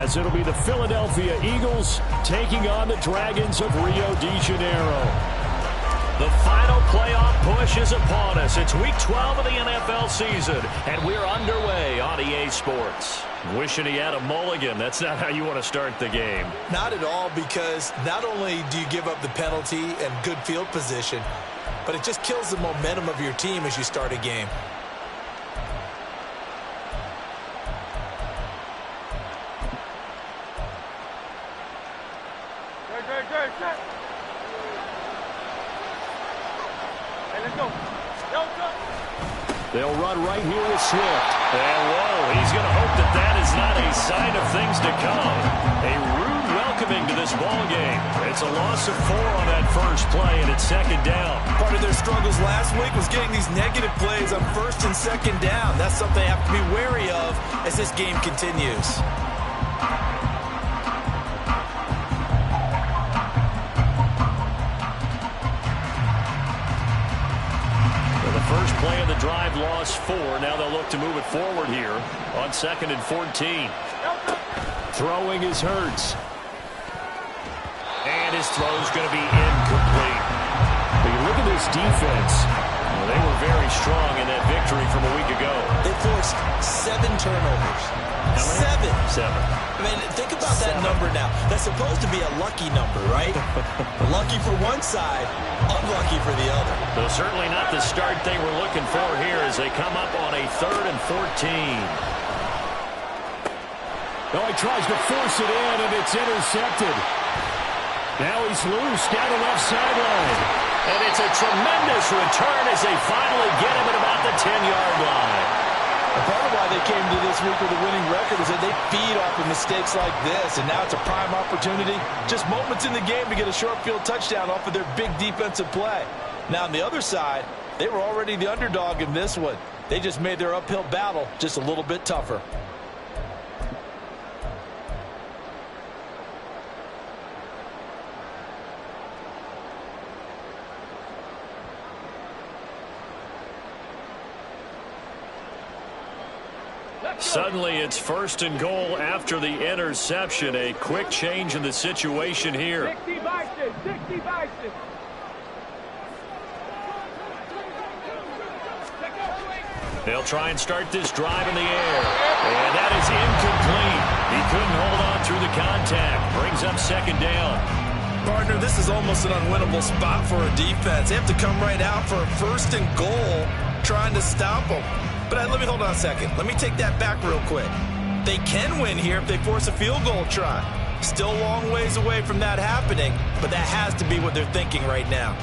As it'll be the Philadelphia Eagles taking on the Dragons of Rio de Janeiro. The final playoff push is upon us. It's week 12 of the NFL season, and we're underway on EA Sports. Wishing he had a mulligan. That's not how you want to start the game. Not at all, because not only do you give up the penalty and good field position, but it just kills the momentum of your team as you start a game. They'll run right here with Swift. And whoa, he's going to hope that that is not a sign of things to come. A rude welcoming to this ball game. It's a loss of 4 on that first play, and it's second down. Part of their struggles last week was getting these negative plays on first and second down. That's something they have to be wary of as this game continues. First play of the drive, lost 4. Now they'll look to move it forward here on 2nd and 14. Throwing is Hurts. And his throw's going to be incomplete. But you look at this defense. Well, they were very strong in that victory from a week ago. They forced 7 turnovers. 7. I mean, think about that number now. That's supposed to be a lucky number, right? Lucky for one side, unlucky for the other. Though certainly not the start they were looking for here as they come up on a 3rd and 14. Oh, he tries to force it in, and it's intercepted. Now he's loose down the left sideline. And it's a tremendous return as they finally get him at about the 10-yard line. And part of why they came to this week with a winning record is that they feed off of mistakes like this, and now it's a prime opportunity. Just moments in the game to get a short field touchdown off of their big defensive play. Now on the other side, they were already the underdog in this one. They just made their uphill battle just a little bit tougher. Suddenly it's 1st and goal after the interception. A quick change in the situation here. 60 Bison, 60 Bison. They'll try and start this drive in the air. And that is incomplete. He couldn't hold on through the contact. Brings up 2nd down. Partner, this is almost an unwinnable spot for a defense. They have to come right out for a 1st and goal trying to stop them. But let me hold on a second. Let me take that back real quick. They can win here if they force a field goal try. Still a long ways away from that happening, but that has to be what they're thinking right now.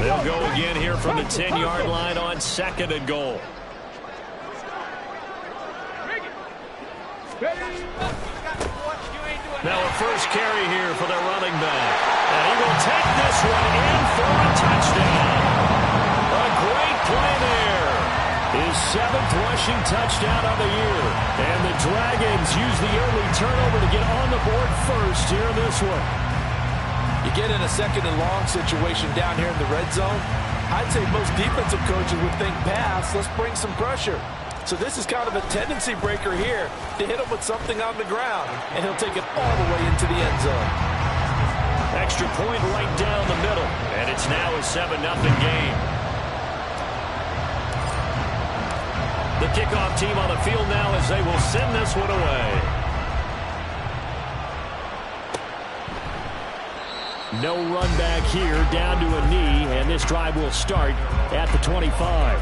They'll go again here from the 10-yard line on 2nd and goal. Now a first carry here for their running back. And he will take this one in for a touchdown. A great play there. His 7th rushing touchdown of the year. And the Dragons use the early turnover to get on the board first here in this one. You get in a 2nd and long situation down here in the red zone. I'd say most defensive coaches would think pass. Let's bring some pressure. So this is kind of a tendency breaker here to hit him with something on the ground, and he'll take it all the way into the end zone. Extra point right down the middle, and it's now a 7-0 game. The kickoff team on the field now as they will send this one away. No run back here, down to a knee, and this drive will start at the 25.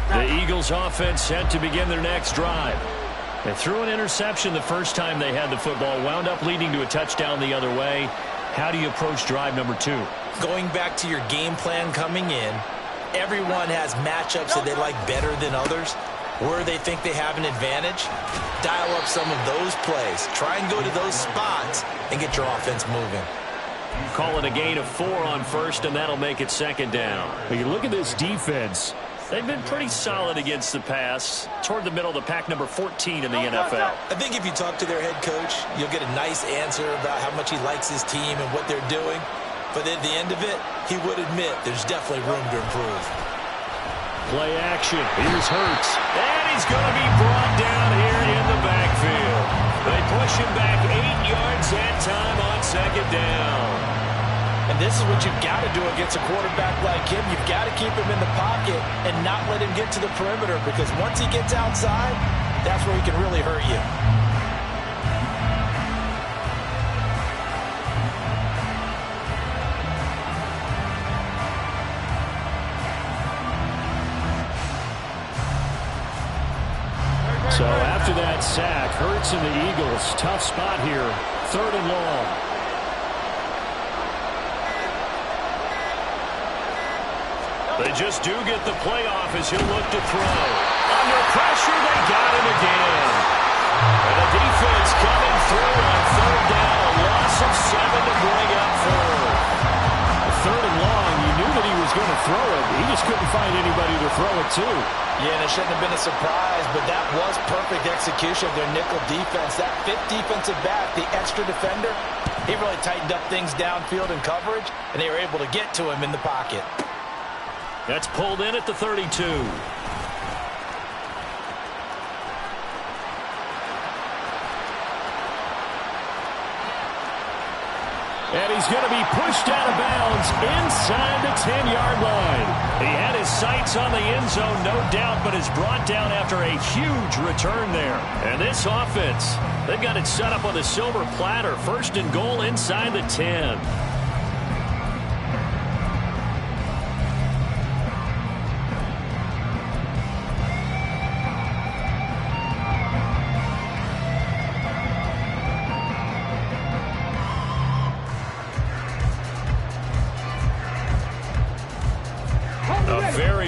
The Eagles offense set to begin their next drive. They threw an interception the first time they had the football, wound up leading to a touchdown the other way. How do you approach drive number 2? Going back to your game plan coming in, everyone has matchups that they like better than others. Where they think they have an advantage, dial up some of those plays. Try and go to those spots and get your offense moving. Call it a gain of 4 on first, and that'll make it 2nd down. When you look at this defense, They've been pretty solid against the pass, toward the middle of the pack, number 14 in the NFL. I think if you talk to their head coach, you'll get a nice answer about how much he likes his team and what they're doing. But at the end of it, he would admit there's definitely room to improve. Play action. Here's Hurts. And he's going to be brought down here in the backfield. They push him back 8 yards that time on second down. And this is what you've got to do against a quarterback like him. You've got to keep him in the pocket and not let him get to the perimeter, because once he gets outside, that's where he can really hurt you. So after that sack, Hurts and the Eagles, tough spot here, 3rd and long. They just do get the play off as he'll look to throw. Under pressure, they got him again. And the defense coming through on 3rd down. A loss of 7 to bring up 4th. 3rd and long, you knew that he was going to throw it. He just couldn't find anybody to throw it to. Yeah, and it shouldn't have been a surprise, but that was perfect execution of their nickel defense. That 5th defensive back, the extra defender, he really tightened up things downfield in coverage, and they were able to get to him in the pocket. That's pulled in at the 32. And he's going to be pushed out of bounds inside the 10-yard line. He had his sights on the end zone, no doubt, but is brought down after a huge return there. And this offense, they've got it set up on the silver platter. 1st and goal inside the 10.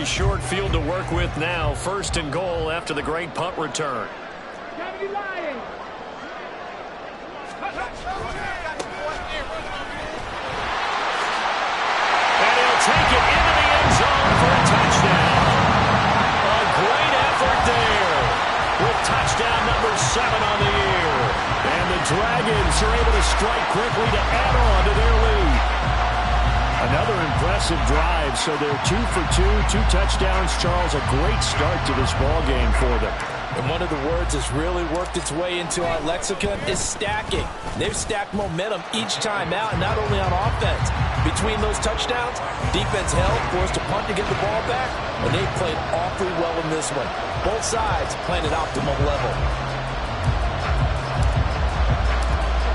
Short field to work with now. 1st and goal after the great punt return. Gotta be lying. And he'll take it into the end zone for a touchdown. A great effort there with touchdown number 7 on the year. And the Dragons are able to strike quickly to add on to their lead. Another impressive drive, so they're 2 for 2, 2 touchdowns. Charles, a great start to this ball game for them. And one of the words that's really worked its way into our lexicon is stacking. They've stacked momentum each time out, and not only on offense. Between those touchdowns, defense held, forced to punt to get the ball back, and they played awfully well in this one. Both sides playing at optimal level.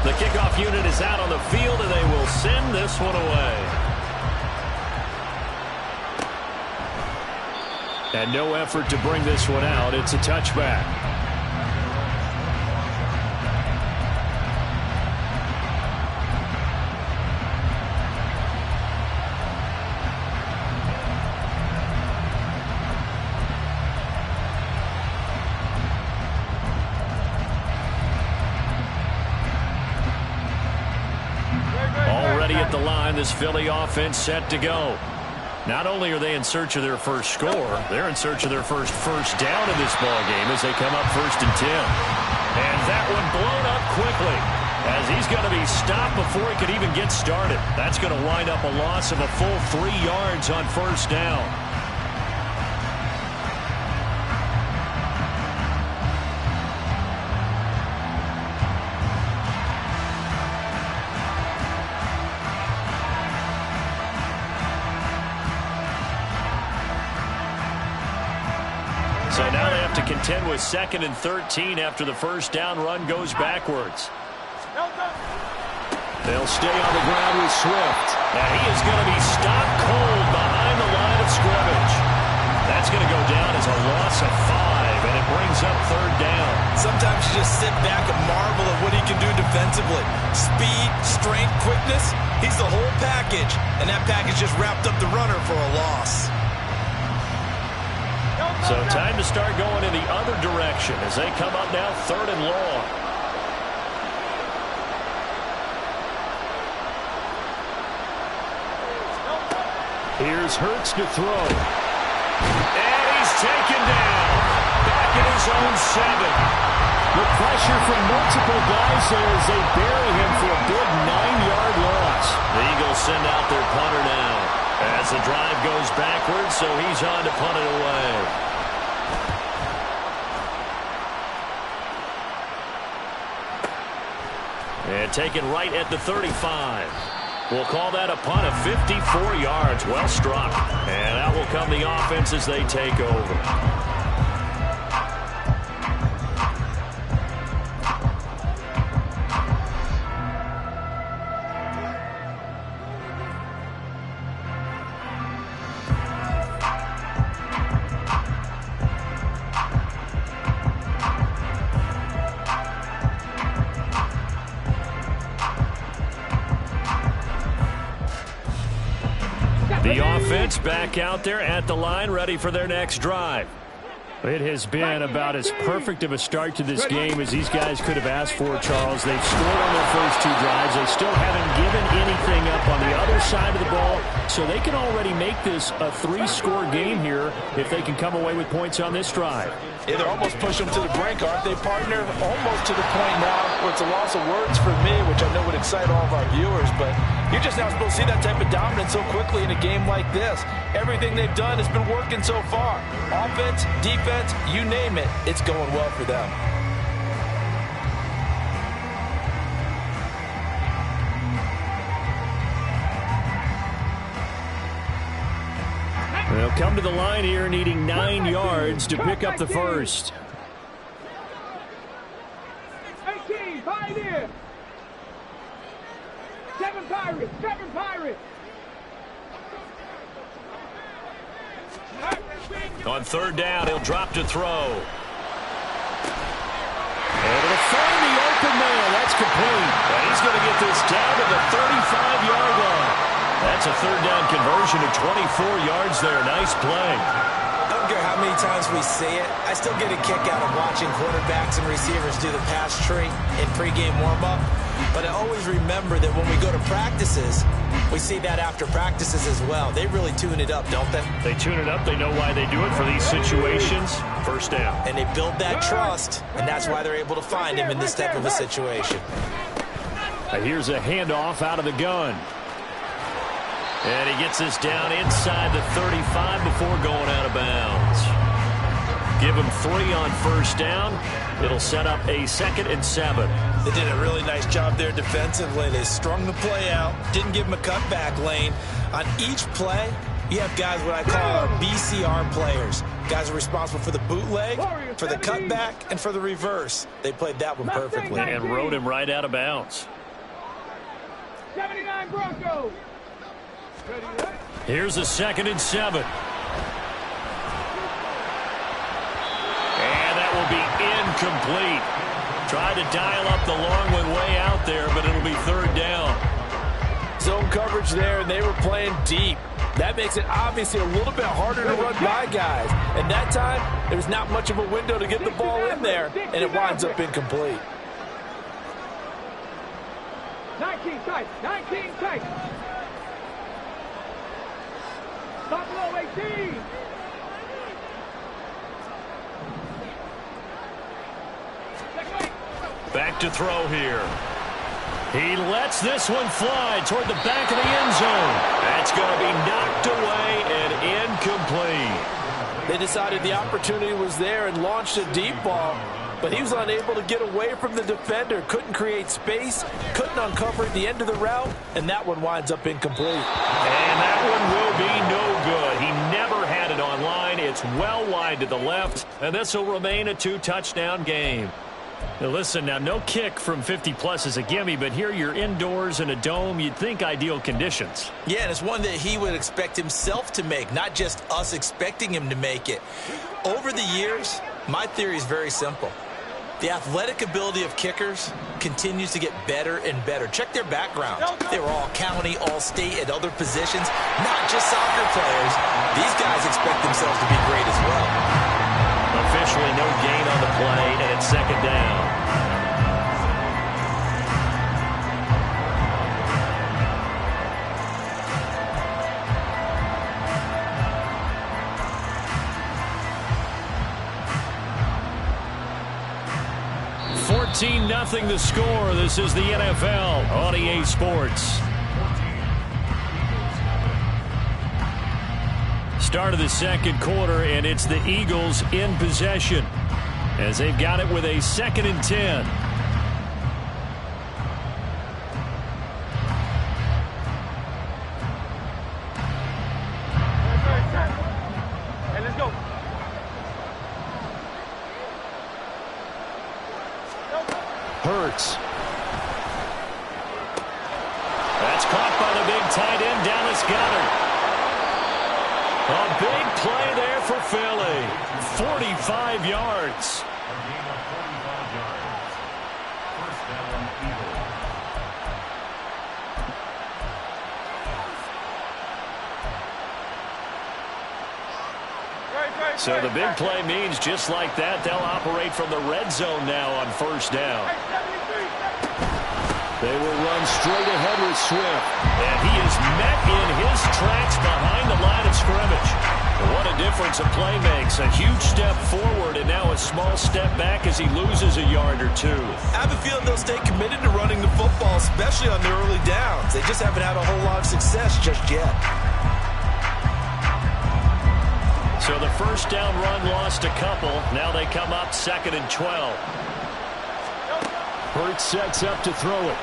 The kickoff unit is out on the field, and they will send this one away. And no effort to bring this one out. It's a touchback. Already at the line, this Philly offense set to go. Not only are they in search of their first score, they're in search of their first down in this ball game as they come up 1st and 10. And that one blown up quickly as he's going to be stopped before he could even get started. That's going to wind up a loss of a full 3 yards on 1st down. So now they have to contend with 2nd and 13 after the 1st down run goes backwards. They'll stay on the ground with Swift. And he is going to be stopped cold behind the line of scrimmage. That's going to go down as a loss of 5, and it brings up 3rd down. Sometimes you just sit back and marvel at what he can do defensively. Speed, strength, quickness, he's the whole package. And that package just wrapped up the runner for a loss. So time to start going in the other direction as they come up now 3rd and long. Here's Hurts to throw. And taken down. Back in his own 7. The pressure from multiple guys there as they bury him for a big 9-yard loss. The Eagles send out their punter now as the drive goes backwards, so he's on to punt it away. And taken right at the 35. We'll call that a punt of 54 yards. Well struck. And out will come the offense as they take over. The offense back out there at the line, ready for their next drive. It has been about as perfect of a start to this game as these guys could have asked for, Charles. They've scored on their first 2 drives. They still haven't given anything up on the other side of the ball, so they can already make this a 3-score game here if they can come away with points on this drive. Yeah, they're almost pushing them to the brink, aren't they, partner? Almost to the point now where it's a loss of words for me, which I know would excite all of our viewers, but you're just not supposed to see that type of dominance so quickly in a game like this. Everything they've done has been working so far. Offense, defense, you name it, it's going well for them. They'll come to the line here needing 9 yards to pick up the first. 18, Pioneer. 7 Pirates, 7 Pirates. On 3rd down, he'll drop to throw. Able to find the open man. That's complete. And he's going to get this down to the 35-yard line. That's a 3rd down conversion of 24 yards there. Nice play. I don't care how many times we see it. I still get a kick out of watching quarterbacks and receivers do the pass tree in pregame warm-up. But I always remember that when we go to practices, we see that after practices as well. They really tune it up, don't they? They tune it up. They know why they do it for these situations. 1st down. And they build that trust, and that's why they're able to find him in this type of a situation. Here's a handoff out of the gun. And he gets this down inside the 35 before going out of bounds. Give him 3 on 1st down. It'll set up a 2nd and 7. They did a really nice job there defensively. They strung the play out, didn't give him a cutback lane. On each play, you have guys what I call our BCR players. Guys are responsible for the bootleg, for the cutback, and for the reverse. They played that one perfectly. And rode him right out of bounds. 79 Broncos. Here's a 2nd and 7. And that will be incomplete. Tried to dial up the long one way out there, but it'll be 3rd down. Zone coverage there, and they were playing deep. That makes it obviously a little bit harder to run by guys. And that time, there's not much of a window to get the ball in there, and it winds up incomplete. 19 tight, 19 tight. Buffalo 18. Back to throw here. He lets this one fly toward the back of the end zone. That's going to be knocked away and incomplete. They decided the opportunity was there and launched a deep ball, but he was unable to get away from the defender. Couldn't create space, couldn't uncover at the end of the route, and that one winds up incomplete. And that one will be no good. He never had it on line. It's well wide to the left, and this will remain a 2-touchdown game. Now listen, now no kick from 50-plus is a gimme, but here you're indoors in a dome. You'd think ideal conditions. Yeah, and it's one that he would expect himself to make, not just us expecting him to make it. Over the years, my theory is very simple. The athletic ability of kickers continues to get better and better. Check their backgrounds. They were all county, all state at other positions, not just soccer players. These guys expect themselves to be great as well. Officially no gain on the play, and it's 2nd down. 14-0 the score. This is the NFL on EA Sports. Start of the second quarter, and it's the Eagles in possession as they've got it with a 2nd and 10. Hey, let's go. Hurts. That's caught by the big tight end, Dallas Goedert. A big play there for Philly. 45 yards. So the big play means just like that, they'll operate from the red zone now on 1st down. They will run straight ahead with Swift. And he is met in his tracks behind the line of scrimmage. What a difference a play makes. A huge step forward and now a small step back as he loses a yard or two. I have a feeling they'll stay committed to running the football, especially on their early downs. They just haven't had a whole lot of success just yet. So the 1st down run lost a couple. Now they come up 2nd and 12. Hurts sets up to throw it.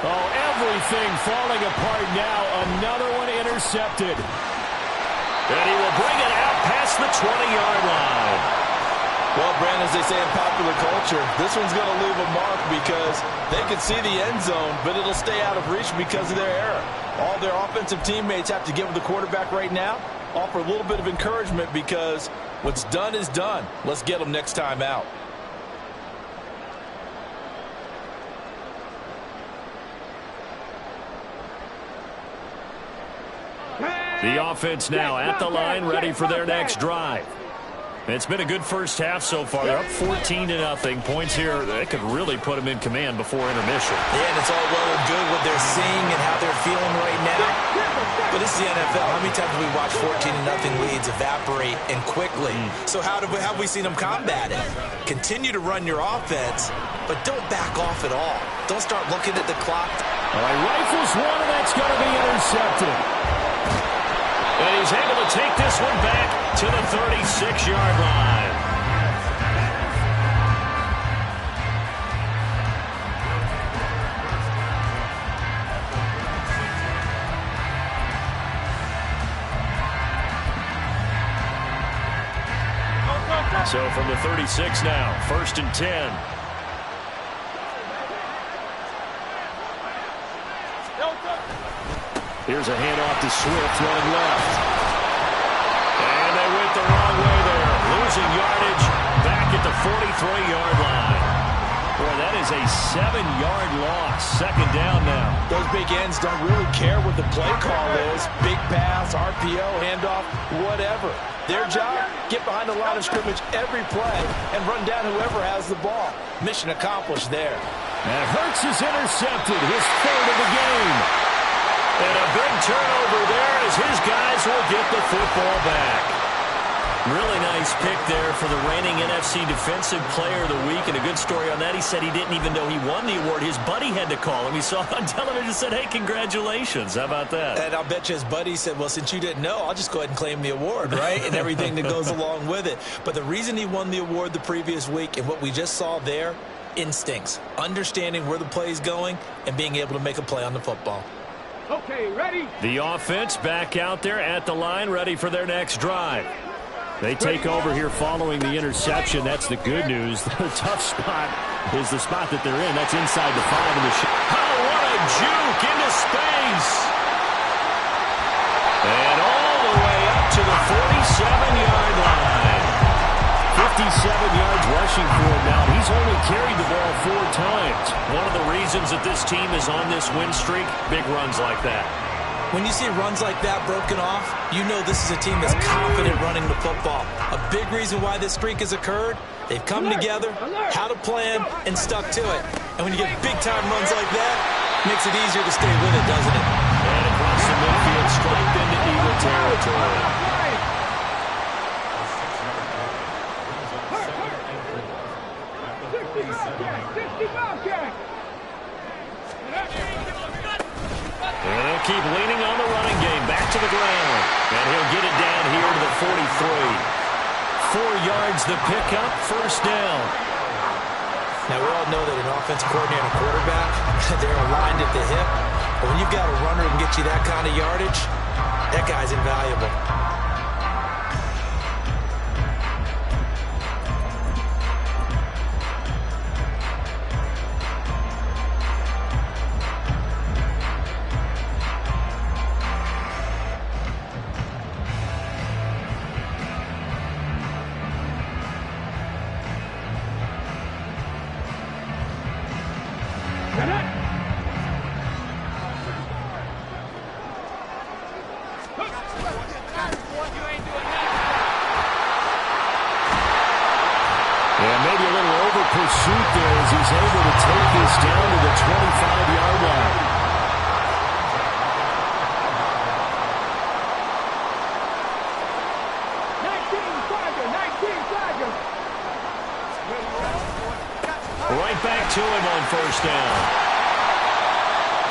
Oh, everything falling apart now. Another one intercepted. And he will bring it out past the 20-yard line. Well, Brandon, as they say in popular culture, this one's going to leave a mark because they can see the end zone, but it'll stay out of reach because of their error. All their offensive teammates have to give the quarterback right now, offer a little bit of encouragement because what's done is done. Let's get them next time out. The offense now at the line, ready for their next drive. It's been a good first half so far. They're up 14-0. Points here, they could really put them in command before intermission. Yeah, and it's all well and good what they're seeing and how they're feeling right now. But this is the NFL. How many times have we watched 14-0 leads evaporate and quickly? So how have we seen them combat it? Continue to run your offense, but don't back off at all. Don't start looking at the clock. All right, rifles one, and that's going to be intercepted. And he's able to take this one back to the 36-yard line. So from the 36 now, 1st and 10. Here's a handoff to Swift running left. And they went the wrong way there. Losing yardage back at the 43-yard line. Boy, that is a 7-yard loss. 2nd down now. Those big ends don't really care what the play call is. Big pass, RPO, handoff, whatever. Their job, get behind the line of scrimmage every play and run down whoever has the ball. Mission accomplished there. And Hurts is intercepted, his 3rd of the game. And a big turnover there as his guys will get the football back. Really nice pick there for the reigning NFC Defensive Player of the Week. And a good story on that. He said he didn't even know he won the award. His buddy had to call him. He saw it on television and said, hey, congratulations. How about that? And I'll bet you his buddy said, well, since you didn't know, I'll just go ahead and claim the award, right? And everything that goes along with it. But the reason he won the award the previous week and what we just saw there, instincts, understanding where the play is going and being able to make a play on the football. Okay, ready? The offense back out there at the line, ready for their next drive. They take over here following the interception. That's the good news. The tough spot is the spot that they're in. That's inside the 5 of the shot. Oh, what a juke into space. And all the way up to the 47-yard line. 57 yards rushing for him now. He's only carried the ball 4 times. One of the reasons that this team is on this win streak, big runs like that. When you see runs like that broken off, you know this is a team that's confident running the football. A big reason why this streak has occurred, they've come together, had a plan, and stuck to it. And when you get big-time runs like that, it makes it easier to stay with it, doesn't it? And across the midfield, striped into Eagle territory. And they'll keep leaning on the running game. Back to the ground. And he'll get it down here to the 43. 4 yards the pickup, first down. Now, we all know that an offensive coordinator and a quarterback, they're aligned at the hip. But when you've got a runner who can get you that kind of yardage, that guy's invaluable. Pursuit there as he's able to take this down to the 25-yard line. Right back to him on first down.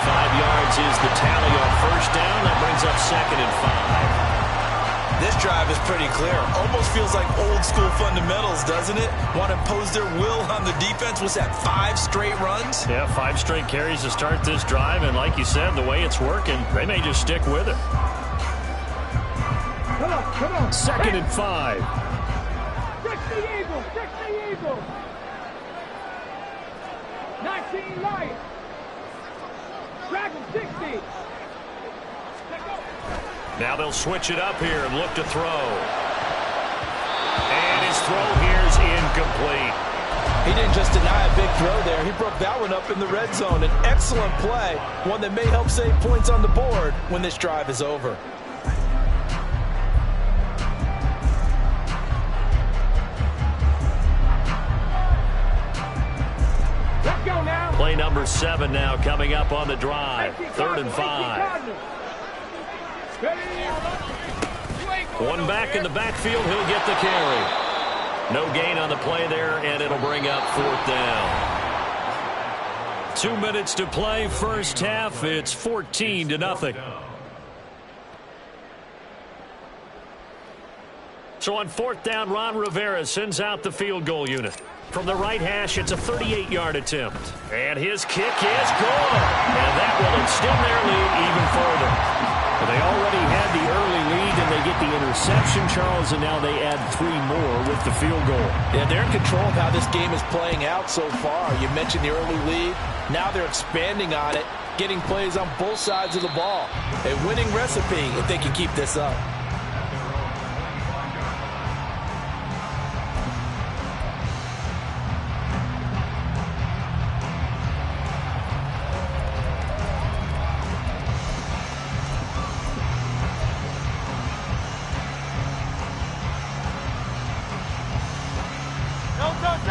5 yards is the tally on first down. That brings up 2nd and 5. This drive is pretty clear. Almost feels like old school fundamentals, doesn't it? Want to impose their will on the defense. Was that 5 straight runs? Yeah, 5 straight carries to start this drive. And like you said, the way it's working, they may just stick with it. Come on. 2nd and 5. Fix the Eagles. 19 Lions. Drag him 60. Now they'll switch it up here and look to throw. And his throw here's incomplete. He didn't just deny a big throw there. He broke that one up in the red zone. An excellent play. One that may help save points on the board when this drive is over. Let's go now. Play number 7 now coming up on the drive. 3rd and 5. One back in the backfield, he'll get the carry. No gain on the play there, and it'll bring up 4th down. 2 minutes to play, first half. It's 14-0. So on 4th down, Ron Rivera sends out the field goal unit. From the right hash, it's a 38-yard attempt. And his kick is good. And that will extend their lead even further. Well, they already had the early lead, and they get the interception, Charles, and now they add 3 more with the field goal. Yeah, they're in control of how this game is playing out so far. You mentioned the early lead. Now they're expanding on it, getting plays on both sides of the ball. A winning recipe if they can keep this up.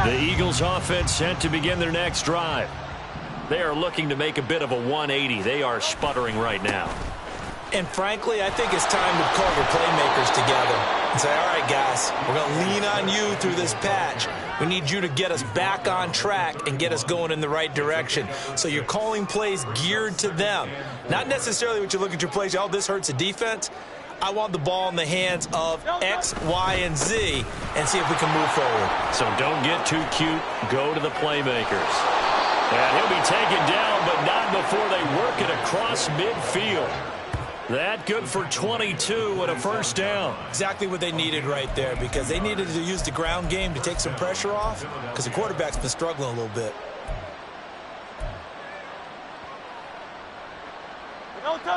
The Eagles offense set to begin their next drive. They are looking to make a bit of a 180. They are sputtering right now. And frankly, I think it's time to call your playmakers together and say, all right, guys, we're going to lean on you through this patch. We need you to get us back on track and get us going in the right direction. So you're calling plays geared to them. Not necessarily what you look at your plays, oh, this hurts the defense. I want the ball in the hands of X, Y, and Z and see if we can move forward. So don't get too cute. Go to the playmakers. And he'll be taken down, but not before they work it across midfield. That good for 22 and a first down. Exactly what they needed right there, because they needed to use the ground game to take some pressure off, because the quarterback's been struggling a little bit.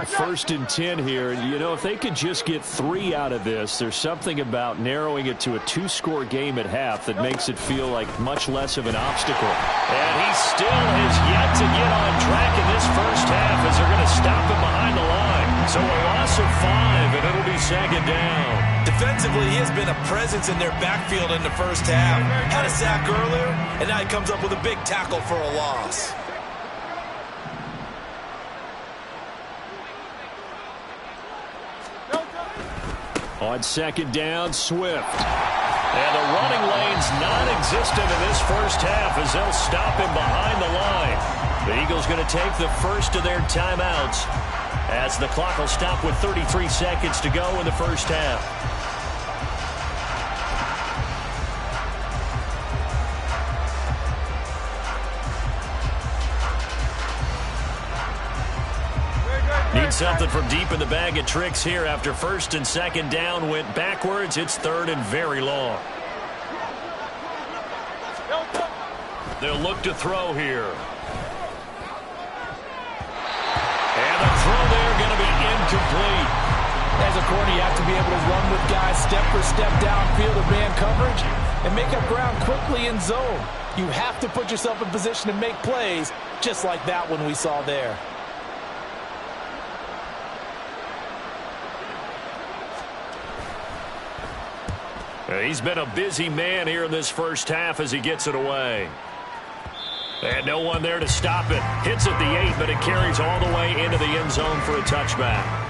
First and 10 here. You know, if they could just get 3 out of this, there's something about narrowing it to a 2-score game at half that makes it feel like much less of an obstacle. And he still has yet to get on track in this first half as they're going to stop him behind the line. So a loss of 5, and it'll be 2nd down. Defensively, he has been a presence in their backfield in the first half. Had a sack earlier, and now he comes up with a big tackle for a loss. On 2nd down, Swift. And the running lane's non-existent in this first half as they'll stop him behind the line. The Eagles going to take the first of their timeouts as the clock will stop with 33 seconds to go in the first half. Need something from deep in the bag of tricks here after first and second down went backwards. It's third and very long. They'll look to throw here. And the throw there going to be incomplete. As a corner, you have to be able to run with guys step for step downfield of man coverage and make up ground quickly in zone. You have to put yourself in position to make plays just like that one we saw there. He's been a busy man here in this first half as he gets it away. And no one there to stop it. Hits at the 8, but it carries all the way into the end zone for a touchback.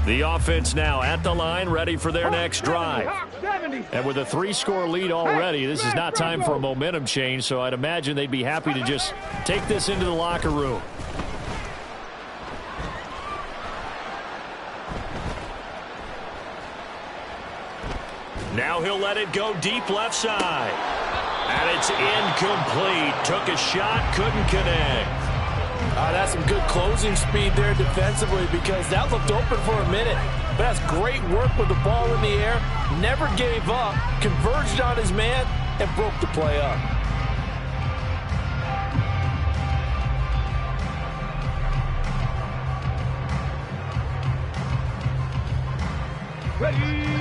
The offense now at the line, ready for their next drive. And with a 3-score lead already, this is not time for a momentum change, so I'd imagine they'd be happy to just take this into the locker room. Now he'll let it go deep left side. And it's incomplete. Took a shot, couldn't connect. That's some good closing speed there defensively because that looked open for a minute. But that's great work with the ball in the air. Never gave up, converged on his man, and broke the play up.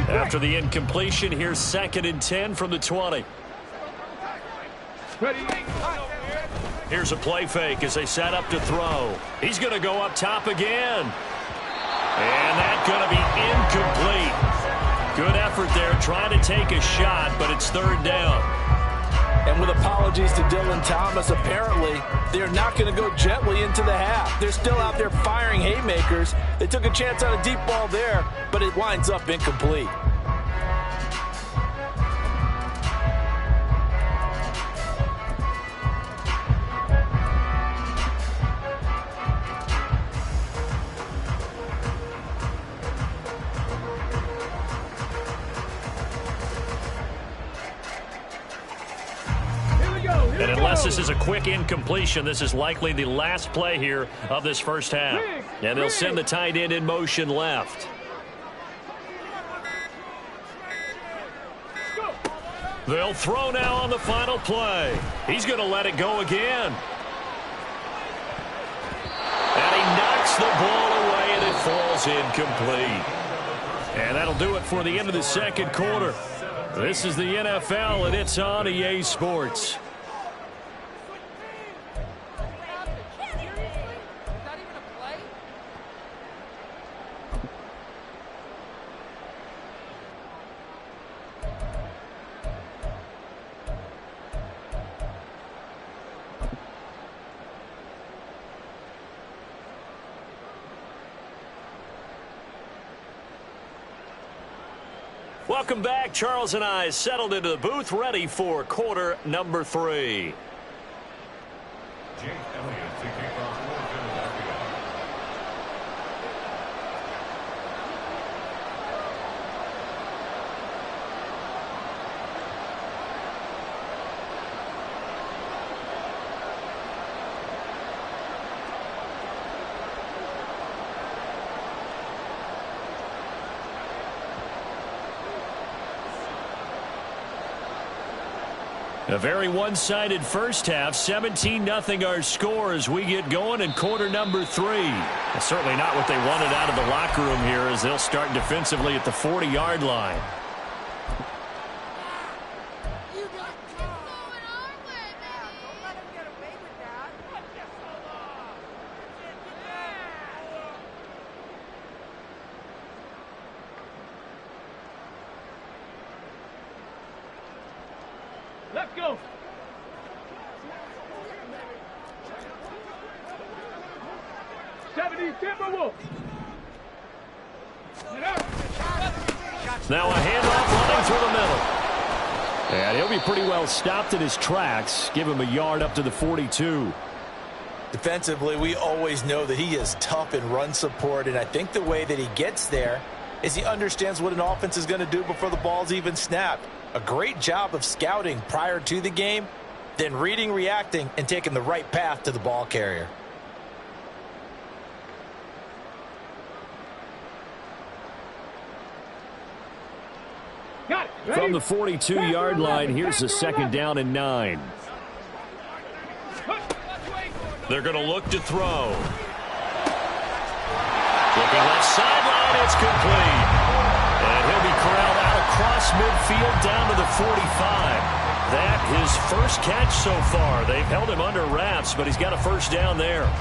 After the incompletion, here's 2nd and 10 from the 20. Here's a play fake as they set up to throw. He's going to go up top again. And that's going to be incomplete. Good effort there trying to take a shot, but it's 3rd down. And with apologies to Dylan Thomas, apparently they're not going to go gently into the half. They're still out there firing haymakers. They took a chance on a deep ball there, but it winds up incomplete. And unless this is a quick incompletion, this is likely the last play here of this first half. And they'll send the tight end in motion left. They'll throw now on the final play. He's going to let it go again. And he knocks the ball away, and it falls incomplete. And that'll do it for the end of the second quarter. This is the NFL, and it's on EA Sports. Welcome back. Charles and I settled into the booth, ready for quarter number 3. A very one-sided first half. 17-0 our score as we get going in quarter number 3. It's certainly not what they wanted out of the locker room here as they'll start defensively at the 40-yard line. Let's go. Timberwolves. Now a handoff running through the middle. And he'll be pretty well stopped in his tracks. Give him a yard up to the 42. Defensively, we always know that he is tough in run support, and I think the way that he gets there is he understands what an offense is going to do before the ball's even snapped. A great job of scouting prior to the game, then reading, reacting, and taking the right path to the ball carrier. From the 42-yard line, here's a 2nd down and 9. They're going to look to throw. Looking left sideline, it's complete. And he'll be corralled out across midfield down to the 45. That his first catch so far. They've held him under wraps, but he's got a first down there.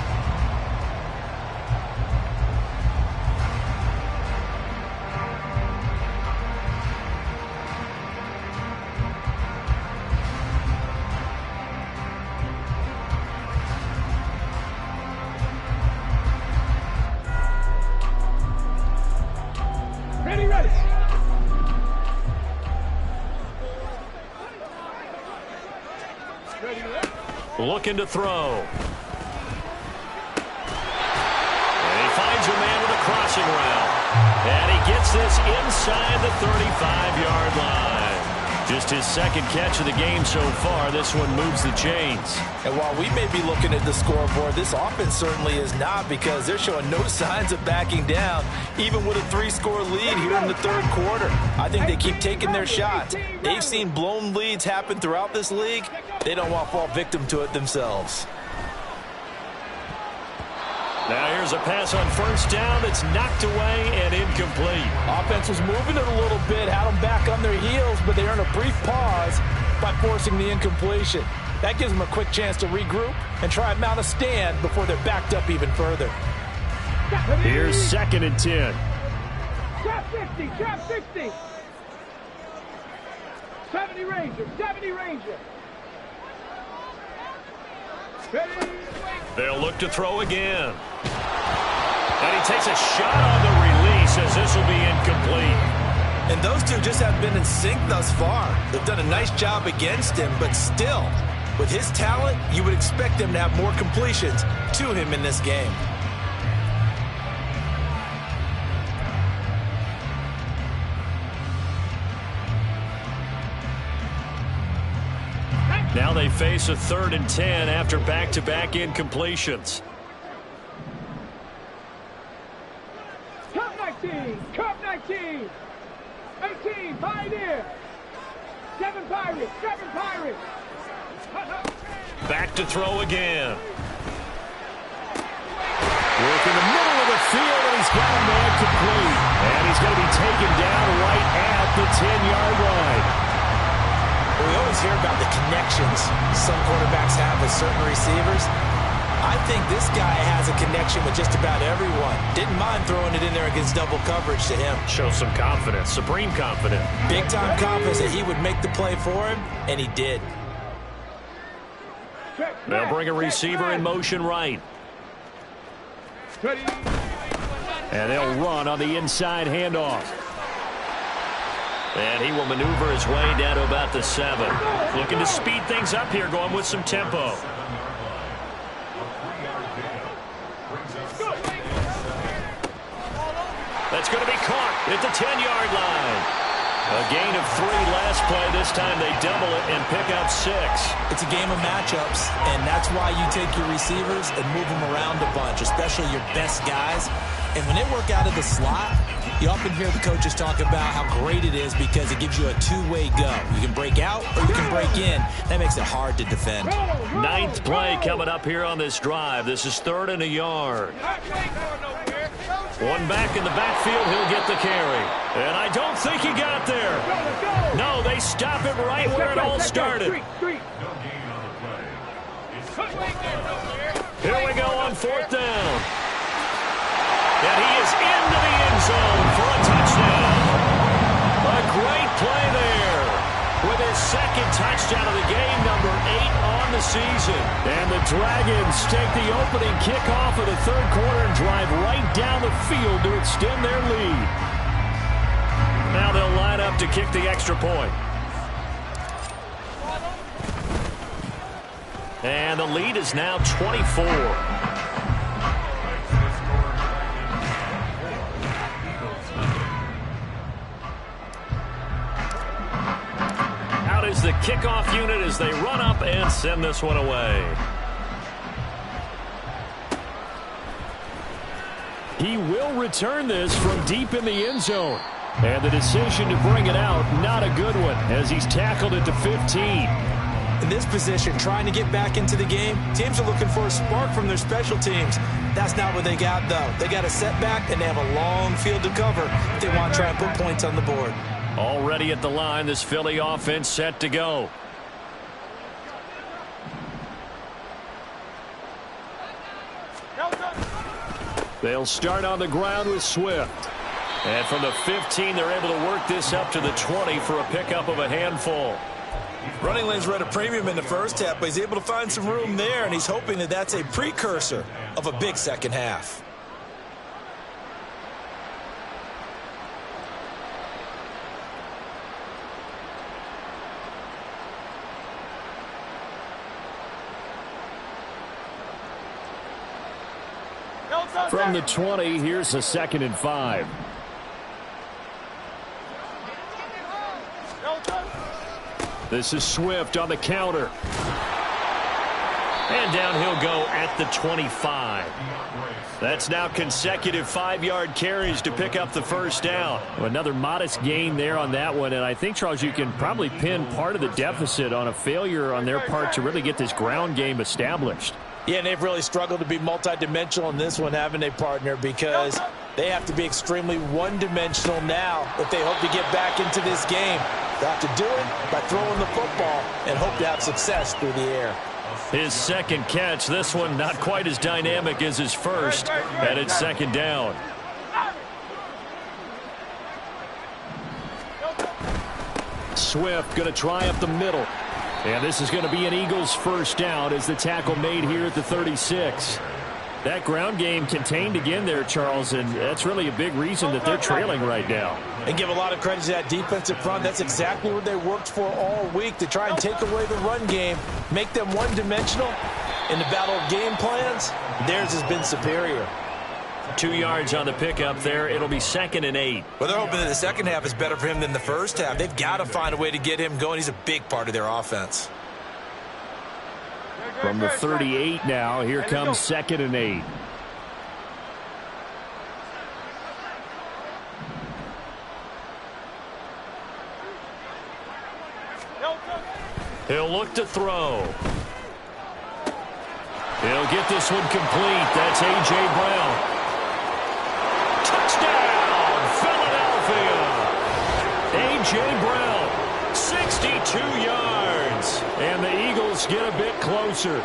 Looking to throw. And he finds a man with a crossing route. And he gets this inside the 35-yard line. Just his second catch of the game so far. This one moves the chains. And while we may be looking at the scoreboard, this offense certainly is not, because they're showing no signs of backing down, even with a 3-score lead here in the third quarter. I think they keep taking their shots. They've seen blown leads happen throughout this league. They don't want to fall victim to it themselves. Now here's a pass on first down that's knocked away and incomplete. Offense was moving it a little bit, had them back on their heels, but they earned a brief pause by forcing the incompletion. That gives them a quick chance to regroup and try and mount a stand before they're backed up even further. Here's 2nd and 10. Trap 50, trap 60. 70 Ranger, 70 Ranger. They'll look to throw again. And he takes a shot on the release as this will be incomplete. And those two just have been in sync thus far. They've done a nice job against him, but still, with his talent, you would expect him to have more completions to him in this game. Now they face a 3rd and 10 after back-to-back incompletions. Cup 19, Cup 19. 18, Pioneer. 7 Pirates, 7 Pirates. Back to throw again. Work in the middle of the field, and he's got a man complete. And he's going to be taken down right at the 10-yard line. We always hear about the connections some quarterbacks have with certain receivers. I think this guy has a connection with just about everyone. Didn't mind throwing it in there against double coverage to him. Shows some confidence, supreme confidence. Big-time confidence that he would make the play for him, and he did. They'll bring a receiver in motion right. And they'll run on the inside handoff. And he will maneuver his way down to about the 7. Looking to speed things up here, going with some tempo. That's going to be caught at the 10-yard line. A gain of 3 last play. This time they double it and pick up 6. It's a game of matchups, and that's why you take your receivers and move them around a bunch, especially your best guys. And when they work out of the slot, You often hear the coaches talk about how great it is because it gives you a two-way go. You can break out or you can break in. That makes it hard to defend. Ninth play coming up here on this drive. This is 3rd and a yard. One back in the backfield. He'll get the carry. And I don't think he got there. No, they stop it right where it all started. Here we go on 4th down. And he is into the end zone for a touchdown. A great play there with his 2nd touchdown of the game, number 8 on the season. And the Dragons take the opening kickoff of the 3rd quarter and drive right down the field to extend their lead. Now they'll line up to kick the extra point. And the lead is now 24. Out is the kickoff unit as they run up and send this one away. He will return this from deep in the end zone. And the decision to bring it out, not a good one, as he's tackled it to 15. In this position, trying to get back into the game, teams are looking for a spark from their special teams. That's not what they got, though. They got a setback, and they have a long field to cover if they want to try and put points on the board. Already at the line, this Philly offense set to go. They'll start on the ground with Swift. And from the 15, they're able to work this up to the 20 for a pickup of a handful. Running lanes were at a premium in the first half, but he's able to find some room there, and he's hoping that that's a precursor of a big second half. From the 20, here's a 2nd and 5. This is Swift on the counter. And down he'll go at the 25. That's now consecutive 5-yard carries to pick up the first down. Another modest gain there on that one. And I think, Charles, you can probably pin part of the deficit on a failure on their part to really get this ground game established. Yeah, and they've really struggled to be multidimensional in this one, haven't they, partner? Because they have to be extremely one-dimensional now if they hope to get back into this game. They have to do it by throwing the football and hope to have success through the air. His 2nd catch, this one not quite as dynamic as his first, and it's 2nd down. Swift going to try up the middle. And this is going to be an Eagles first down as the tackle made here at the 36. That ground game contained again there, Charles, and that's really a big reason that they're trailing right now. And give a lot of credit to that defensive front. That's exactly what they worked for all week, to try and take away the run game, make them one-dimensional. In the battle of game plans, theirs has been superior. 2 yards on the pickup there. It'll be 2nd and 8. Well, they're hoping that the second half is better for him than the first half. They've got to find a way to get him going. He's a big part of their offense. From the 38 now, here comes 2nd and 8. He'll look to throw. He'll get this one complete. That's A.J. Brown. Touchdown, Philadelphia. A.J. Brown, 62 yards. And the Eagles get a bit closer.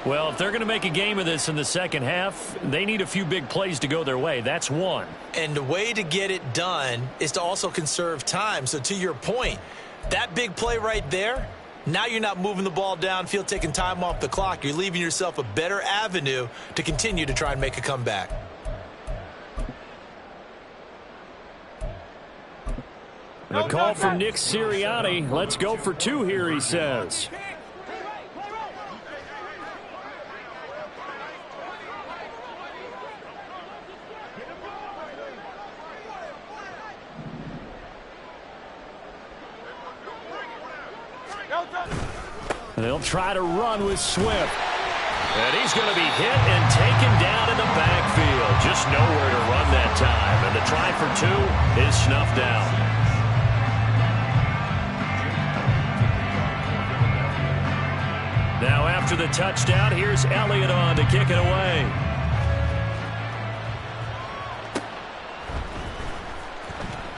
Well, if they're going to make a game of this in the second half, they need a few big plays to go their way. That's one. And the way to get it done is to also conserve time. So to your point, that big play right there, now you're not moving the ball downfield, taking time off the clock. You're leaving yourself a better avenue to continue to try and make a comeback. The call from Nick Sirianni. Let's go for 2 here, he says. They'll try to run with Swift. And he's going to be hit and taken down in the backfield. field. Just nowhere to run that time. And the try for 2 is snuffed out. Now after the touchdown, here's Elliott on to kick it away.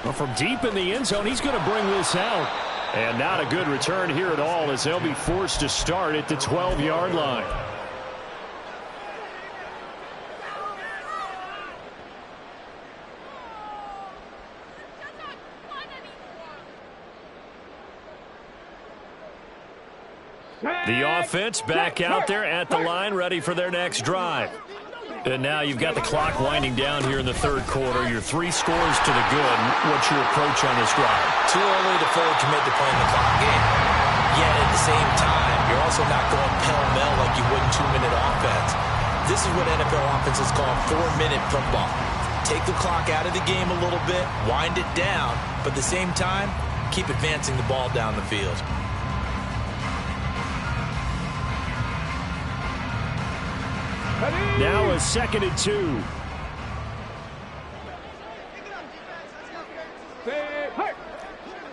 Well, from deep in the end zone, he's going to bring this out. And not a good return here at all, as they'll be forced to start at the 12-yard line. The offense back out there at the line, ready for their next drive. And now you've got the clock winding down here in the third quarter. Your 3 scores to the good. What's your approach on this drive? Too early to fully commit to playing the clock in. Yet at the same time, you're also not going pell-mell like you would in 2-minute offense. This is what NFL offenses call 4-minute football. Take the clock out of the game a little bit, wind it down, but at the same time, keep advancing the ball down the field. Now a 2nd and 2.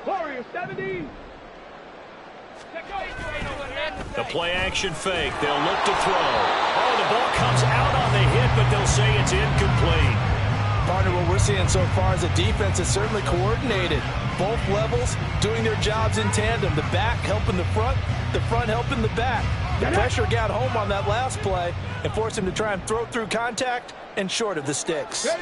Warriors 70. The play action fake. They'll look to throw. Oh, the ball comes out on the hit, but they'll say it's incomplete. Partner, what we're seeing so far is a defense is certainly coordinated. Both levels doing their jobs in tandem. The back helping the front helping the back. The pressure got home on that last play and forced him to try and throw through contact and short of the sticks. On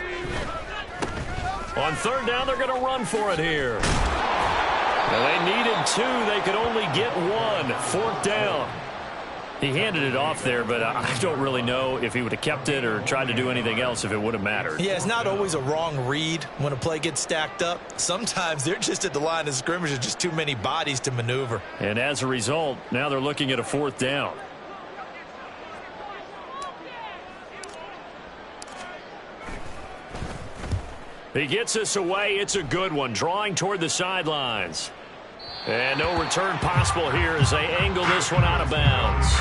3rd down, they're going to run for it here. Well, they needed 2. They could only get 1. 4th down. He handed it off there, but I don't really know if he would have kept it or tried to do anything else if it would have mattered. Yeah, it's not always a wrong read when a play gets stacked up. Sometimes they're just at the line of scrimmage. There's just too many bodies to maneuver. And as a result, now they're looking at a 4th down. He gets us away. It's a good one. Drawing toward the sidelines. And no return possible here as they angle this one out of bounds.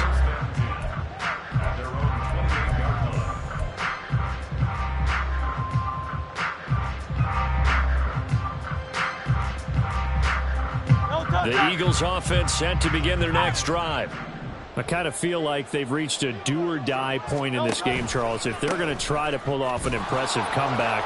The Eagles offense set to begin their next drive. I kind of feel like they've reached a do-or-die point in this game, Charles. If they're going to try to pull off an impressive comeback,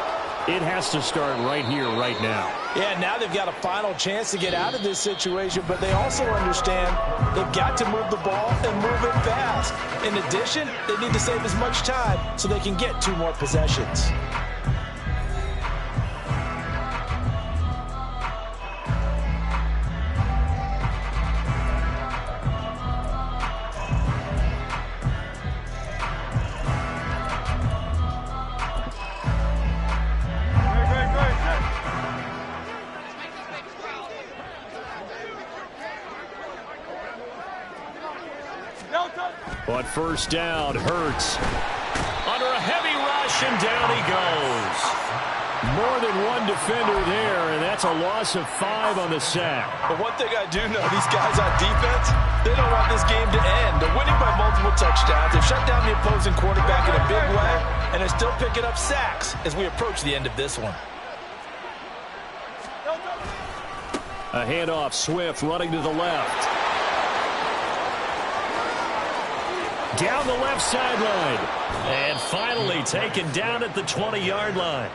it has to start right here, right now. Yeah, now they've got a final chance to get out of this situation, but they also understand they've got to move the ball and move it fast. In addition, they need to save as much time so they can get 2 more possessions. But 1st down, Hurts. Under a heavy rush, and down he goes. More than 1 defender there, and that's a loss of 5 on the sack. But one thing I do know, these guys on defense, they don't want this game to end. They're winning by multiple touchdowns. They've shut down the opposing quarterback in a big way, and they're still picking up sacks as we approach the end of this one. A handoff, Swift running to the left. Down the left sideline. And finally taken down at the 20-yard line.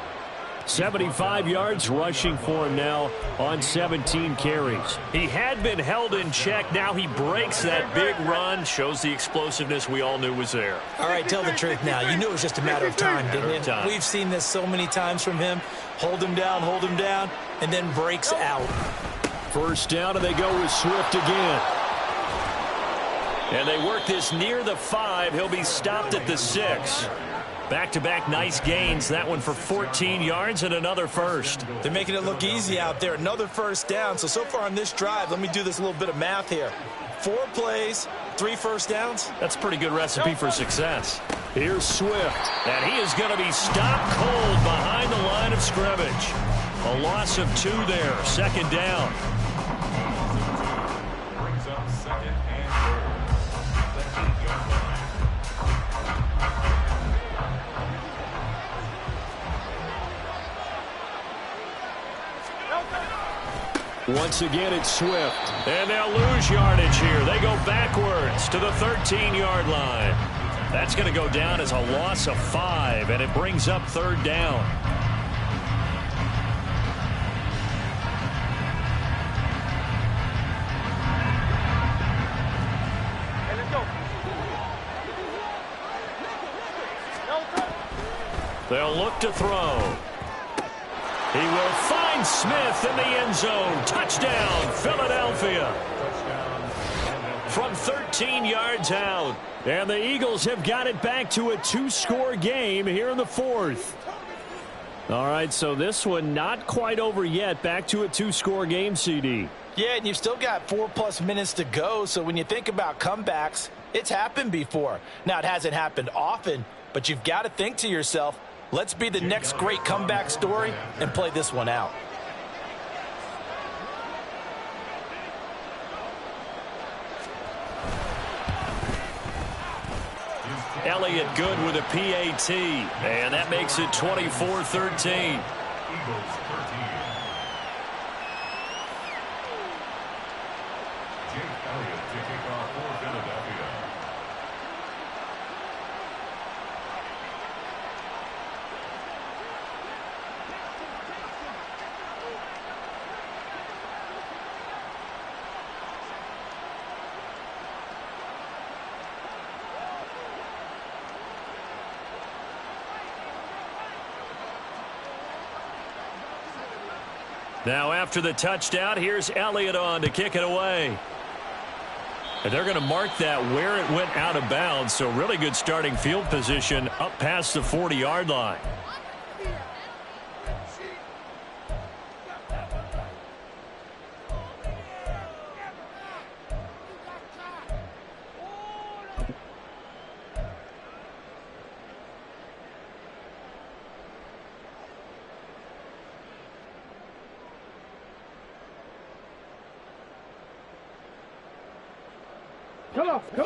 75 yards rushing for him now on 17 carries. He had been held in check. Now he breaks that big run. Shows the explosiveness we all knew was there. All right, tell the truth now. You knew it was just a matter of time, didn't you? We've seen this so many times from him. Hold him down, and then breaks out. 1st down, and they go with Swift again. And they work this near the 5. He'll be stopped at the 6. Back-to-back nice gains. That one for 14 yards and another first. They're making it look easy out there. Another 1st down. So far on this drive, let me do this little bit of math here. 4 plays, 3 1st downs. That's a pretty good recipe for success. Here's Swift. And he is going to be stopped cold behind the line of scrimmage. A loss of 2 there. 2nd down. Once again, it's Swift. And they'll lose yardage here. They go backwards to the 13-yard line. That's going to go down as a loss of 5, and it brings up 3rd down. They'll look to throw. He will find Smith in the end zone. Touchdown, Philadelphia. From 13 yards out. And the Eagles have got it back to a 2-score game here in the 4th. All right, so this one not quite over yet. Back to a 2-score game, CD. Yeah, and you've still got 4+ minutes to go. So when you think about comebacks, it's happened before. Now, it hasn't happened often, but you've got to think to yourself, let's be the next great comeback story and play this one out. Elliott good with a PAT, and that makes it 24-13. Eagles 13. Jake Elliott to kick off for Philadelphia. Now after the touchdown, here's Elliott on to kick it away. And they're going to mark that where it went out of bounds, so really good starting field position up past the 40-yard line.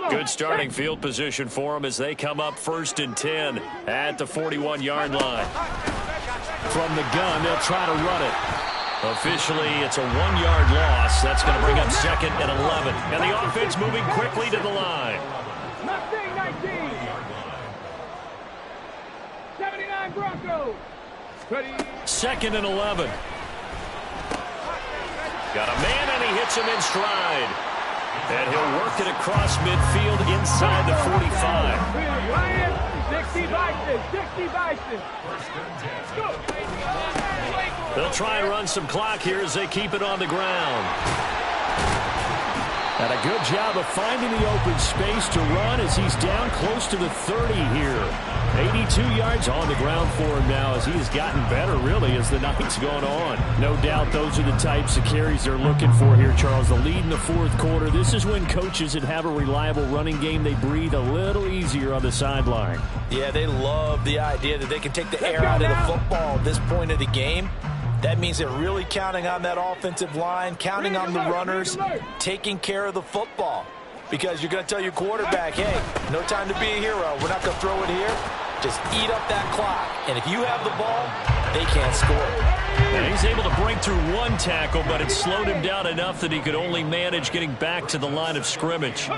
Good starting field position for them as they come up 1st and 10 at the 41-yard line. From the gun, they'll try to run it. Officially, it's a 1-yard loss. That's going to bring up 2nd and 11. And the offense moving quickly to the line. Mustang 19. 79 Broncos. 2nd and 11. Got a man, and he hits him in stride. And he'll work it across midfield inside the 45. 60 Bison, 60 Bison. They'll try and run some clock here as they keep it on the ground. And a good job of finding the open space to run as he's down close to the 30 here. 82 yards on the ground for him now as he has gotten better, really, as the night's gone on. No doubt those are the types of carries they're looking for here, Charles. The lead in the 4th quarter. This is when coaches that have a reliable running game, they breathe a little easier on the sideline. Yeah, they love the idea that they can take the air out of the football at this point of the game. That means they're really counting on that offensive line, counting on the runners, taking care of the football. Because you're going to tell your quarterback, hey, no time to be a hero. We're not going to throw it here. Just eat up that clock. And if you have the ball, they can't score. And he's able to break through 1 tackle, but it slowed him down enough that he could only manage getting back to the line of scrimmage.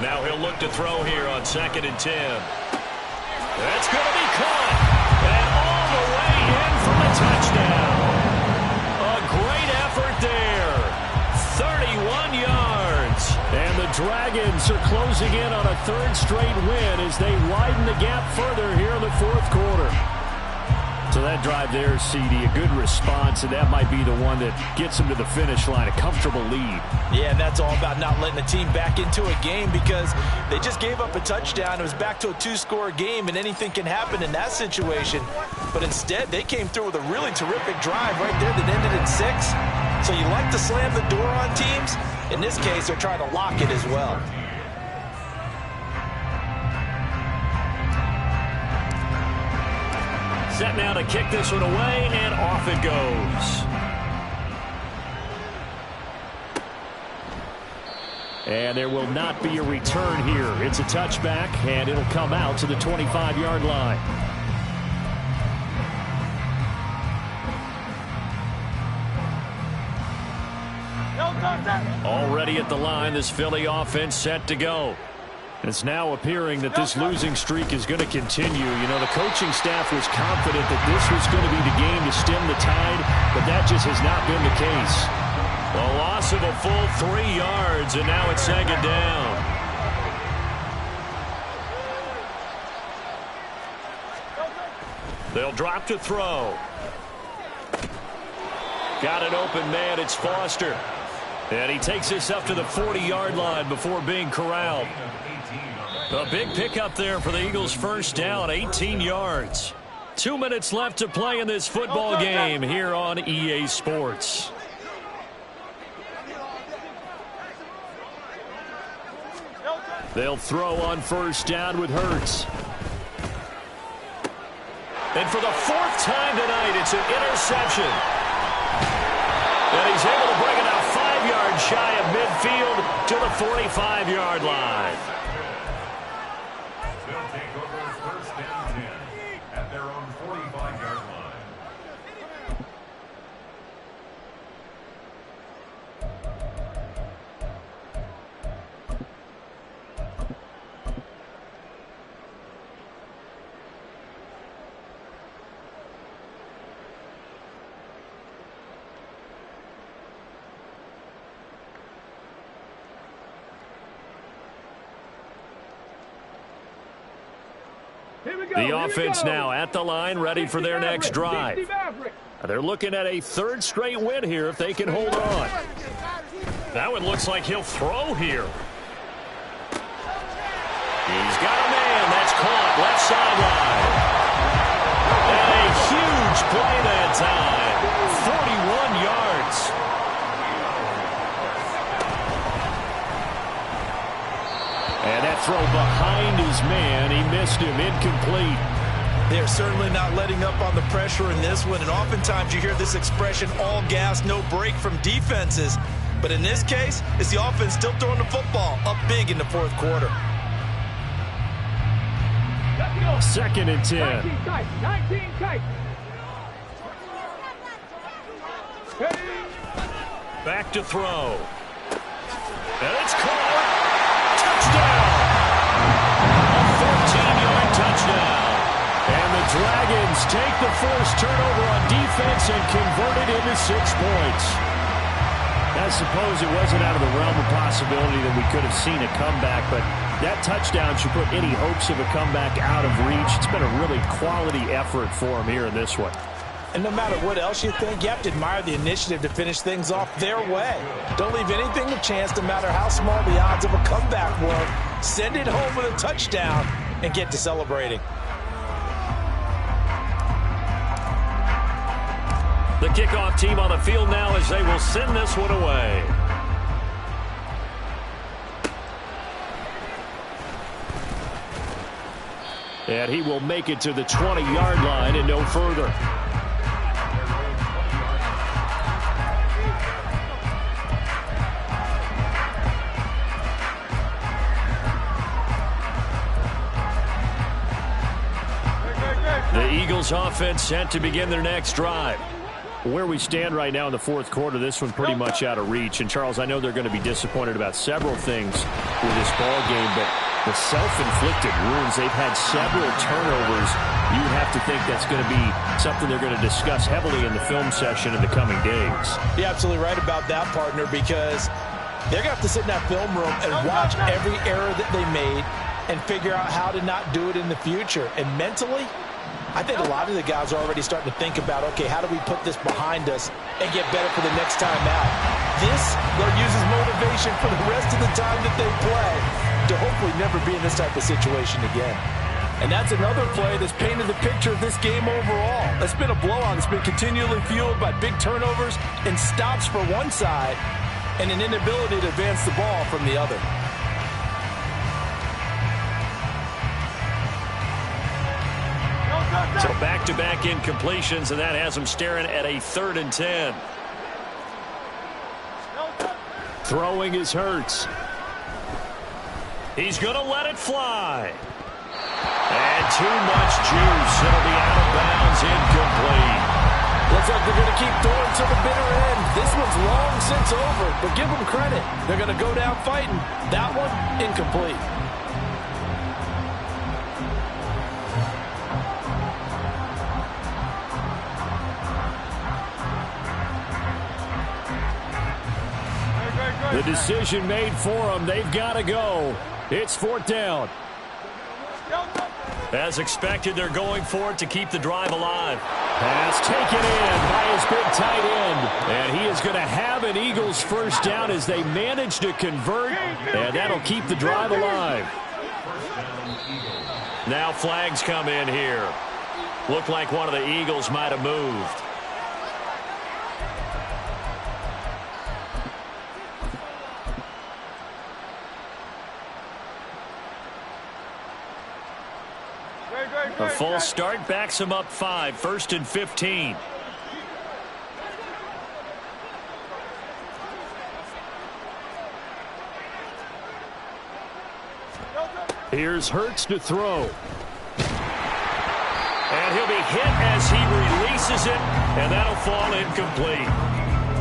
Now he'll look to throw here on 2nd and 10. That's going to be caught. And all the way in for the touchdown. A great effort there. 31 yards. And the Dragons are closing in on a 3rd straight win as they widen the gap further here in the 4th quarter. So that drive there, CD, a good response, and that might be the one that gets them to the finish line, a comfortable lead. Yeah, and that's all about not letting the team back into a game because they just gave up a touchdown. It was back to a 2-score game, and anything can happen in that situation. But instead, they came through with a really terrific drive right there that ended in 6. So you like to slam the door on teams. In this case, they're trying to lock it as well. Set now to kick this one away, and off it goes. And there will not be a return here. It's a touchback, and it'll come out to the 25-yard line. Already at the line, this Philly offense set to go. It's now appearing that this losing streak is going to continue. You know, the coaching staff was confident that this was going to be the game to stem the tide, but that just has not been the case. A loss of a full 3 yards, and now it's second down. They'll drop to throw. Got an open man. It's Foster. And he takes this up to the 40-yard line before being corralled. A big pickup there for the Eagles' first down, 18 yards. 2 minutes left to play in this football game here on EA Sports. They'll throw on first down with Hurts. And for the 4th time tonight, it's an interception. And he's able to bring it out 5 yards shy of midfield to the 45-yard line. They'll take over first down 10 at their own 45-yard line. The offense now at the line, ready for their next drive. They're looking at a 3rd straight win here if they can hold on. That one looks like he'll throw here. He's got a man. That's caught left sideline. And a huge play that time. 41 yards. And that throw behind his man. He missed him. Incomplete. They're certainly not letting up on the pressure in this one. And oftentimes you hear this expression, all gas, no break from defenses. But in this case, it's the offense still throwing the football up big in the 4th quarter. 2nd and 10. 19 tight. Back to throw. And it's caught. Touchdown. A 14-yard touchdown. And the Dragons take the first turnover on defense and convert it into 6 points. I suppose it wasn't out of the realm of possibility that we could have seen a comeback, but that touchdown should put any hopes of a comeback out of reach. It's been a really quality effort for them here in this one. And no matter what else you think, you have to admire the initiative to finish things off their way. Don't leave anything to chance, no matter how small the odds of a comeback were. Send it home with a touchdown and get to celebrating. The kickoff team on the field now as they will send this one away. And he will make it to the 20-yard line and no further. The Eagles offense set to begin their next drive. Where we stand right now in the 4th quarter, this one pretty much out of reach. And, Charles, I know they're going to be disappointed about several things with this ball game, but the self-inflicted wounds, they've had several turnovers. You have to think that's going to be something they're going to discuss heavily in the film session in the coming days. You're absolutely right about that, partner, because they're going to have to sit in that film room and watch every error that they made and figure out how to not do it in the future. And mentally, I think a lot of the guys are already starting to think about, okay, how do we put this behind us and get better for the next time out? This, they'll use as motivation for the rest of the time that they play to hopefully never be in this type of situation again. And that's another play that's painted the picture of this game overall. It's been a blowout. It's been continually fueled by big turnovers and stops for one side and an inability to advance the ball from the other. So back-to-back incompletions, and that has them staring at a 3rd and 10. Throwing is Hurts. He's going to let it fly. And too much juice. It'll be out of bounds, incomplete. Looks like they're going to keep throwing to the bitter end. This one's long since over, but give them credit. They're going to go down fighting. That one, incomplete. The decision made for them. They've got to go. It's 4th down. As expected, they're going for it to keep the drive alive. Pass taken in by his big tight end. And he is going to have an Eagles first down as they manage to convert. And that'll keep the drive alive. Now flags come in here. Looked like one of the Eagles might have moved. A false start backs him up 5. 1st and 15. Here's Hurts to throw. And he'll be hit as he releases it, and that'll fall incomplete.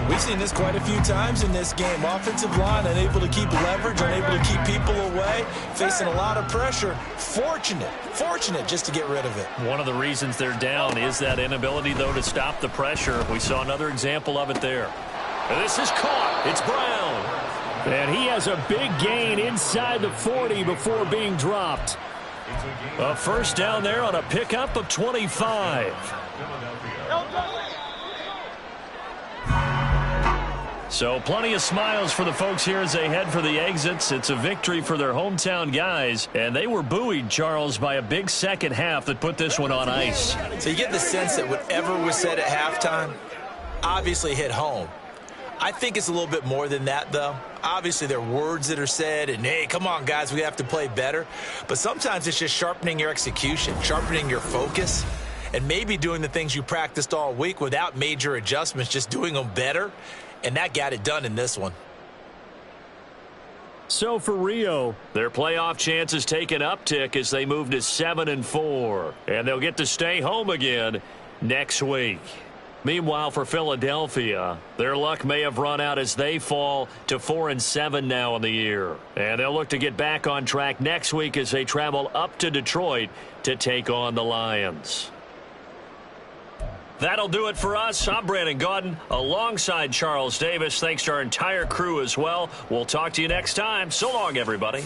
We've seen this quite a few times in this game. Offensive line unable to keep leverage, unable to keep people away, facing a lot of pressure. Fortunate just to get rid of it. One of the reasons they're down is that inability, though, to stop the pressure. We saw another example of it there. And this is caught. It's Brown. And he has a big gain inside the 40 before being dropped. A first down there on a pickup of 25. So plenty of smiles for the folks here as they head for the exits. It's a victory for their hometown guys. And they were buoyed, Charles, by a big second half that put this one on ice. So you get the sense that whatever was said at halftime obviously hit home. I think it's a little bit more than that, though. Obviously, there are words that are said, and, hey, come on, guys, we have to play better. But sometimes it's just sharpening your execution, sharpening your focus, and maybe doing the things you practiced all week without major adjustments, just doing them better. And that got it done in this one. So for Rio, their playoff chances take an uptick as they move to 7-4. And they'll get to stay home again next week. Meanwhile, for Philadelphia, their luck may have run out as they fall to 4-7 now in the year. And they'll look to get back on track next week as they travel up to Detroit to take on the Lions. That'll do it for us. I'm Brandon Gaudin alongside Charles Davis. Thanks to our entire crew as well. We'll talk to you next time. So long, everybody.